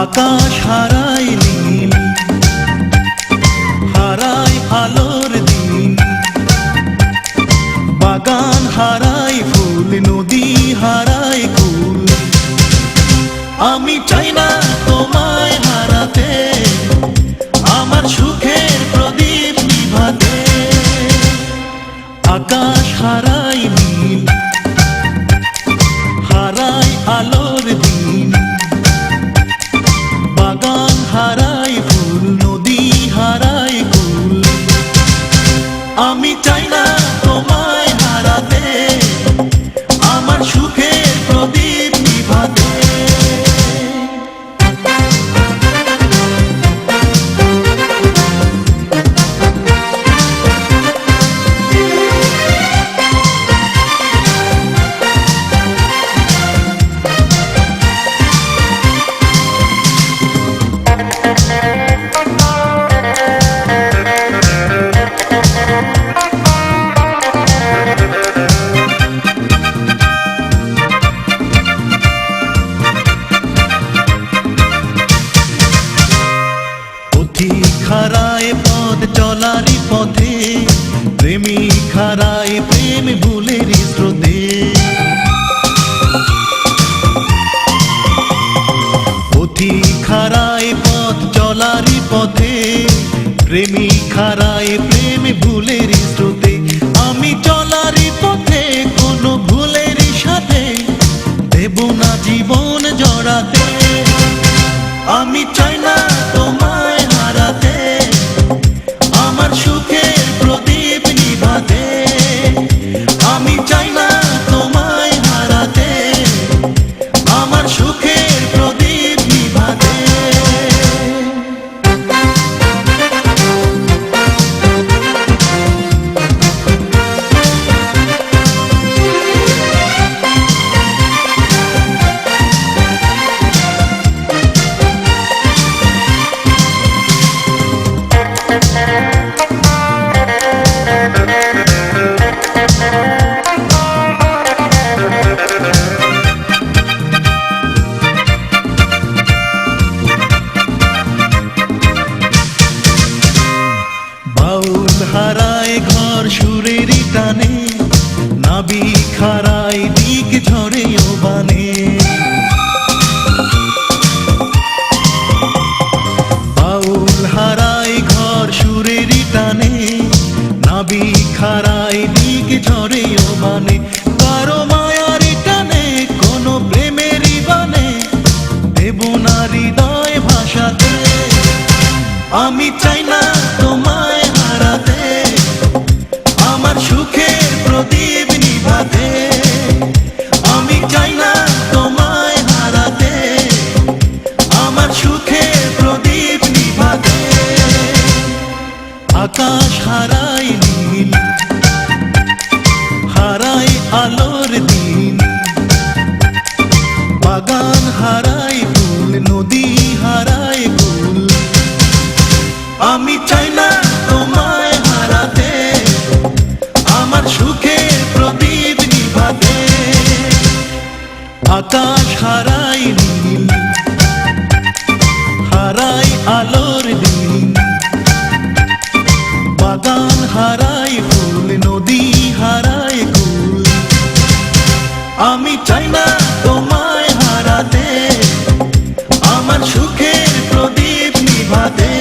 আকাশ হারাই নীল, হারাই আলোর দিন, বাগান হারাই ফুল, নদী হারাই কুল। আমি চাই না তোমায় হারাতে, আমার সুখের প্রদীপ নিভাতে। আকাশ হারাই নীল, হারাই আলোর দিন, বাগান হারাই ফুল, নদী হারাই কুল। আমি চাই না তোমায় হারাতে, আমার সুখের প্রদীপ নিভাতে। হারায় পথ চলারি পথে, প্রেমিক হারায় প্রেম ভুলের স্রোতে। পথিক হারায় পথ চলারি পথে, প্রেমিক হারায় প্রেম ভুলের স্রোতে। আমি চলারি পথে কোনো ভুলের সাথে দেব না জীবন জড়াতে। আমি চাই না তোমায় হারাতে, আমার সুখের প্রদীপ নিভাতে। আমি চাই না তোমায় হারাতে, আমার সুখের প্রদীপ নিভাতে। বাউল হারায় ঘর সুরের টানে, নাবিক হারায় দিক ঝরে ও বানে। বাউল হারায় ঘর সুরের টানে, নাবিক হারায় দিক ঝরে ও বানে। কারো মায়ার টানে কোনো প্রেমের বানে দেব না হৃদয় ভাষাতে। আমি চাই না তোমায় হারাতে, আমার সুখের প্রদীপ নিভাতে। আমি চাই না তোমায় হারাতে, আমার সুখের প্রদীপ নিভাতে। আকাশ হারাই নীল, হারাই আলোর দিন, বাগান হারাই ফুল, নদী হারাই কুল। আমি চাই না তোমায় হারাতে, আমার সুখের প্রদীপ নিভাতে। আকাশ হারাই নীল, হারাই আলোর দিন, বাগান হারাই ফুল, নদী হারাই কুল। আমি চাই না তোমায় হারাতে, আমার সুখের প্রদীপ নিভাতে।